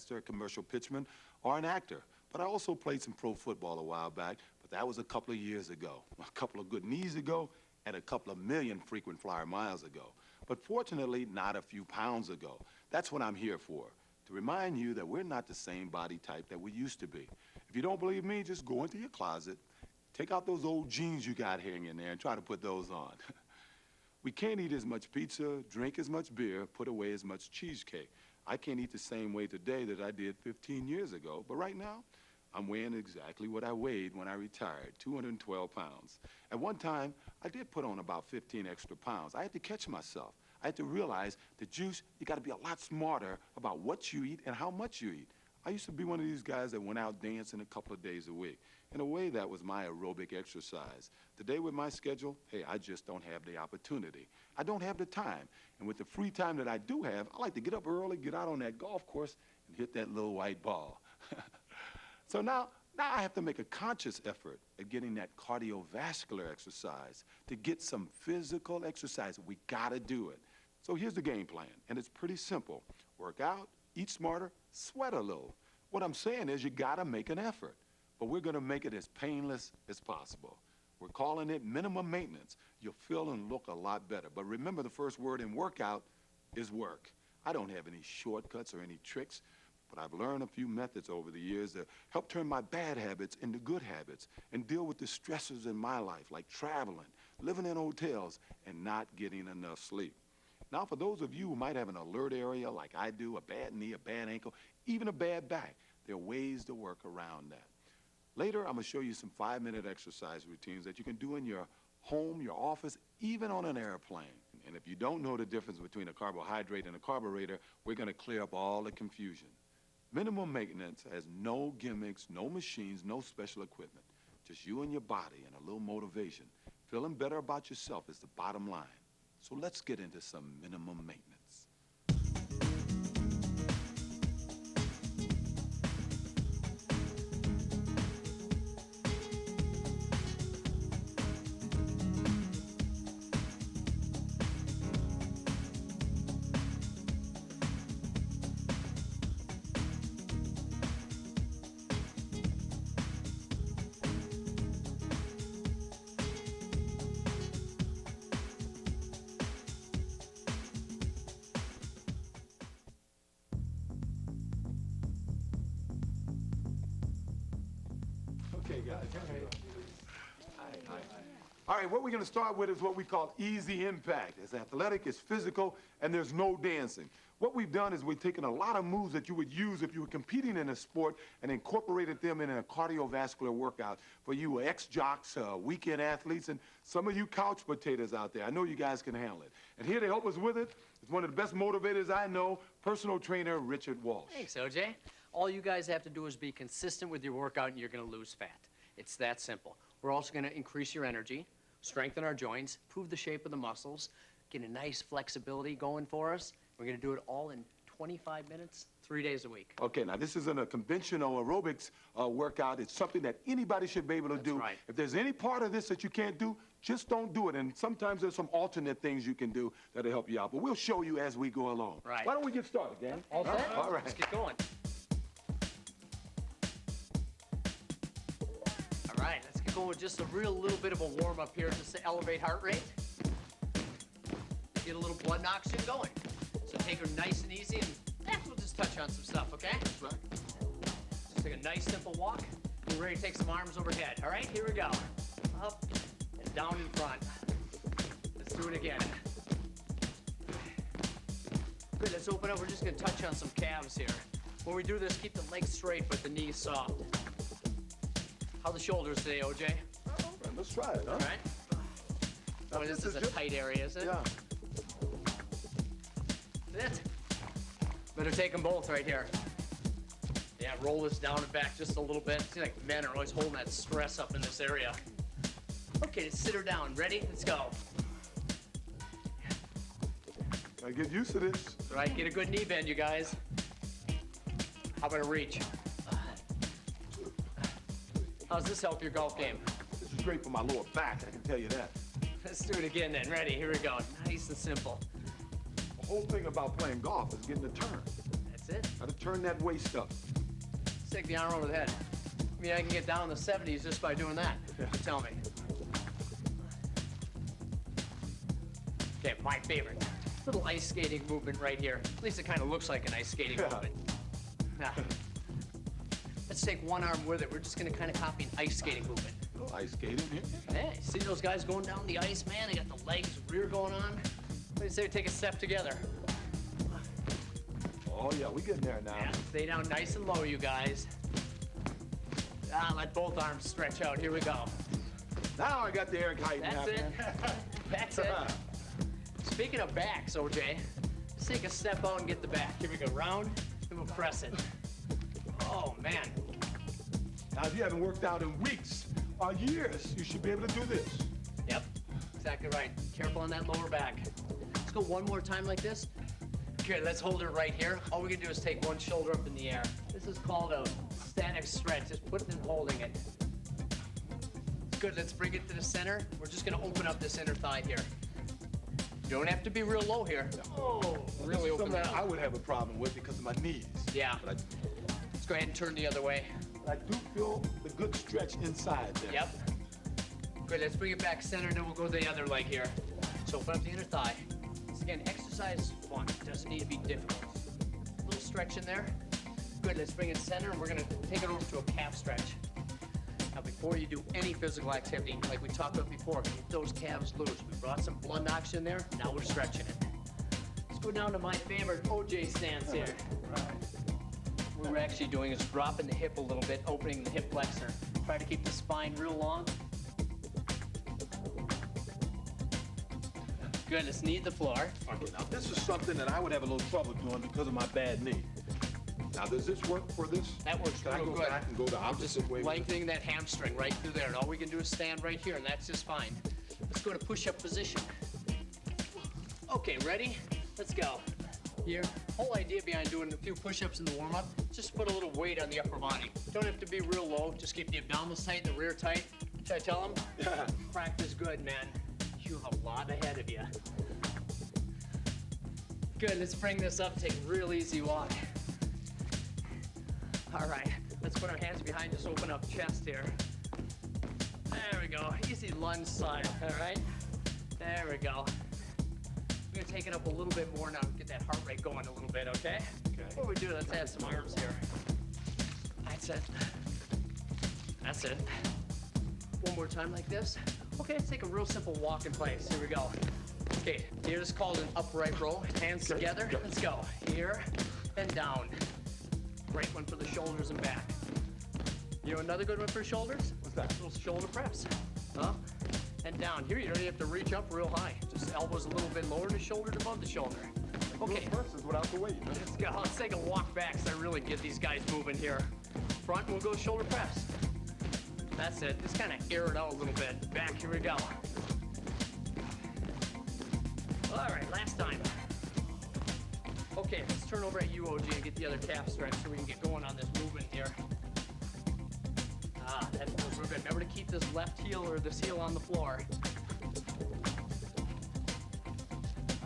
broadcaster, a commercial pitchman, or an actor. But I also played some pro football a while back, but that was a couple of years ago, a couple of good knees ago, and a couple of million frequent flyer miles ago. But fortunately, not a few pounds ago. That's what I'm here for, to remind you that we're not the same body type that we used to be. If you don't believe me, just go into your closet, take out those old jeans you got hanging there, and try to put those on. We can't eat as much pizza, drink as much beer, put away as much cheesecake. I can't eat the same way today that I did 15 years ago, but right now, I'm weighing exactly what I weighed when I retired, 212 pounds. At one time, I did put on about 15 extra pounds. I had to catch myself. I had to realize that Juice, you gotta be a lot smarter about what you eat and how much you eat. I used to be one of these guys that went out dancing a couple of days a week. In a way, that was my aerobic exercise. Today with my schedule, hey, I just don't have the opportunity. I don't have the time. And with the free time that I do have, I like to get up early, get out on that golf course, and hit that little white ball. So now I have to make a conscious effort at getting that cardiovascular exercise, to get some physical exercise. We gotta do it. So here's the game plan, and it's pretty simple. Work out, eat smarter, sweat a little. What I'm saying is you gotta make an effort, but we're gonna make it as painless as possible. We're calling it minimum maintenance. You'll feel and look a lot better. But remember, the first word in workout is work. I don't have any shortcuts or any tricks, but I've learned a few methods over the years that help turn my bad habits into good habits and deal with the stressors in my life, like traveling, living in hotels, and not getting enough sleep. Now, for those of you who might have an alert area like I do, a bad knee, a bad ankle, even a bad back, there are ways to work around that. Later, I'm gonna show you some 5-minute exercise routines that you can do in your home, your office, even on an airplane. And if you don't know the difference between a carbohydrate and a carburetor, we're gonna clear up all the confusion. Minimum maintenance has no gimmicks, no machines, no special equipment. Just you and your body and a little motivation. Feeling better about yourself is the bottom line. So let's get into some minimum maintenance. Okay, guys. All right, what we're going to start with is what we call easy impact. It's athletic, it's physical, and there's no dancing. What we've done is we've taken a lot of moves that you would use if you were competing in a sport and incorporated them in a cardiovascular workout for you ex-jocks, weekend athletes, and some of you couch potatoes out there. I know you guys can handle it. And here to help us with it is one of the best motivators I know, personal trainer Richard Walsh. Thanks, OJ. All you guys have to do is be consistent with your workout and you're going to lose fat. It's that simple. We're also going to increase your energy, strengthen our joints, improve the shape of the muscles, get a nice flexibility going for us. We're going to do it all in 25 minutes, 3 days a week. Okay, now this isn't a conventional aerobics workout. It's something that anybody should be able to do. Right. If there's any part of this that you can't do, just don't do it. And sometimes there's some alternate things you can do that'll help you out. But we'll show you as we go along. Right. Why don't we get started, gang? All set? All right. Let's get going. All right, let's get going with just a real little bit of a warm-up here just to elevate heart rate. Get a little blood oxygen going. So take her nice and easy, and we'll just touch on some stuff, okay? That's right. Just take a nice, simple walk. Get ready to take some arms overhead. All right, here we go. Up and down in front. Let's do it again. Good, let's open up. We're just gonna touch on some calves here. When we do this, keep the legs straight, but the knees soft. How are the shoulders today, OJ? All right, let's try it, huh? All right. Oh, this is a tight area, is it? Yeah. That's it. Better take them both right here. Yeah, roll this down and back just a little bit. Seems like men are always holding that stress up in this area. Okay, let's sit her down. Ready? Let's go. Gotta get used to this. All right, get a good knee bend, you guys. How about a reach? How's this help your golf game? This is great for my lower back, I can tell you that. Let's do it again then. Ready? Here we go. Nice and simple. The whole thing about playing golf is getting a turn. That's That's it. Got to turn that waist up. Stick the arm over the head. I mean, I can get down in the 70s just by doing that. Yeah. Tell me. Okay, my favorite. Little ice skating movement right here. At least it kind of looks like an ice skating movement. Now, let's take one arm with it. We're just gonna kind of copy an ice skating movement. Oh, ice skating here. Hey, see those guys going down the ice, man? They got the legs, rear going on. What do you say we take a step together? Oh, yeah, we getting there now. Yeah, stay down nice and low, you guys. Let both arms stretch out. Here we go. Now I got the Eric Heighten That's it. happening. That's it. Speaking of backs, OJ, let's take a step out and get the back. Here we go. Round, and we'll press it. Oh, man. Now, if you haven't worked out in weeks or years, you should be able to do this. Yep, exactly right. Careful on that lower back. Let's go one more time like this. Good, let's hold it right here. All we're gonna do is take one shoulder up in the air. This is called a static stretch, just putting and holding it. Good, let's bring it to the center. We're just gonna open up this inner thigh here. You don't have to be real low here. Oh, really open Something that I up. would have a problem with because of my knees. Yeah. But Let's go ahead and turn the other way. I do feel the good stretch inside there. Yep. Good, let's bring it back center, then we'll go to the other leg here. So open up the inner thigh. This again, exercise fun. It doesn't need to be difficult. A little stretch in there. Good, let's bring it center, and we're gonna take it over to a calf stretch. Now, before you do any physical activity, like we talked about before, get those calves loose. We brought some blood oxygen there, now we're stretching it. Let's go down to my favorite OJ stance here. What we're actually doing is dropping the hip a little bit, opening the hip flexor. Try to keep the spine real long. Good, let's knee the floor. Okay, now this is something that I would have a little trouble doing because of my bad knee. Now, does this work for this? That works Can I real go good. back and go the opposite way? Lengthening that hamstring right through there. And all we can do is stand right here, and that's just fine. Let's go to push-up position. Okay, ready? Let's go. Here, whole idea behind doing a few push-ups in the warm-up, just put a little weight on the upper body. Don't have to be real low. Just keep the abdominals tight, the rear tight. Should I tell them? Yeah. Practice good, man. You have a lot ahead of you. Good, let's bring this up, take a real easy walk. All right, let's put our hands behind us, open up chest here. There we go, easy lunge side, all right? There we go. We're gonna take it up a little bit more now, get that heart rate going a little bit, okay? Okay. Before we do, let's add some arms here. That's it. That's it. One more time like this. Okay, let's take a real simple walk in place. Here we go. Okay, here is called an upright row. Hands together. Let's go. Here and down. Great one for the shoulders and back. You know another good one for shoulders? What's that? Little shoulder press. Up and down. Here you don't even have to reach up real high. Just elbows a little bit lower, the shoulders above the shoulder. Okay. Versus without the weight. Huh? Let's go. Let's take a walk back so I really get these guys moving here. Front, we'll go shoulder press. That's it. Just kind of air it out a little bit. Back, here we go. All right, last time. Okay, let's turn over at you, OG, and get the other calf stretch so we can get going on this movement here. That feels real good. Remember to keep this left heel or this heel on the floor.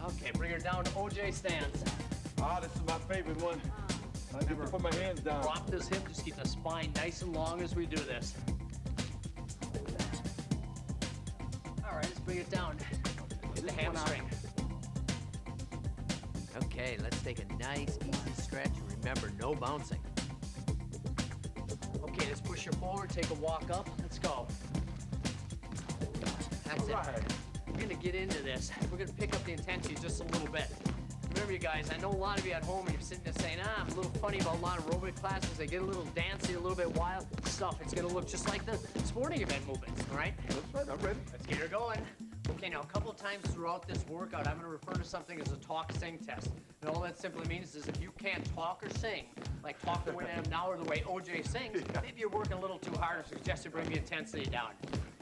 Okay, bring her down to OJ stance. This is my favorite one. I never put my hands down. Drop this hip, just keep the spine nice and long as we do this. All right, let's bring it down. Get the hamstring. Okay, let's take a nice, easy stretch. Remember, no bouncing. Okay, let's push her forward, take a walk up. Let's go. That's it. We're gonna get into this. We're gonna pick up the intensity just a little bit. Remember, you guys, I know a lot of you at home, and you're sitting there saying, I'm a little funny about a lot of aerobic classes. They get a little dancey, a little bit wild stuff. It's gonna look just like the sporting event movements, all right? That's right, I'm ready. Let's get her going. Okay, now a couple of times throughout this workout, I'm gonna refer to something as a talk-sing test. And all that simply means is if you can't talk or sing, like talk the way I am now or the way OJ sings, maybe you're working a little too hard. I suggest you bring the intensity down.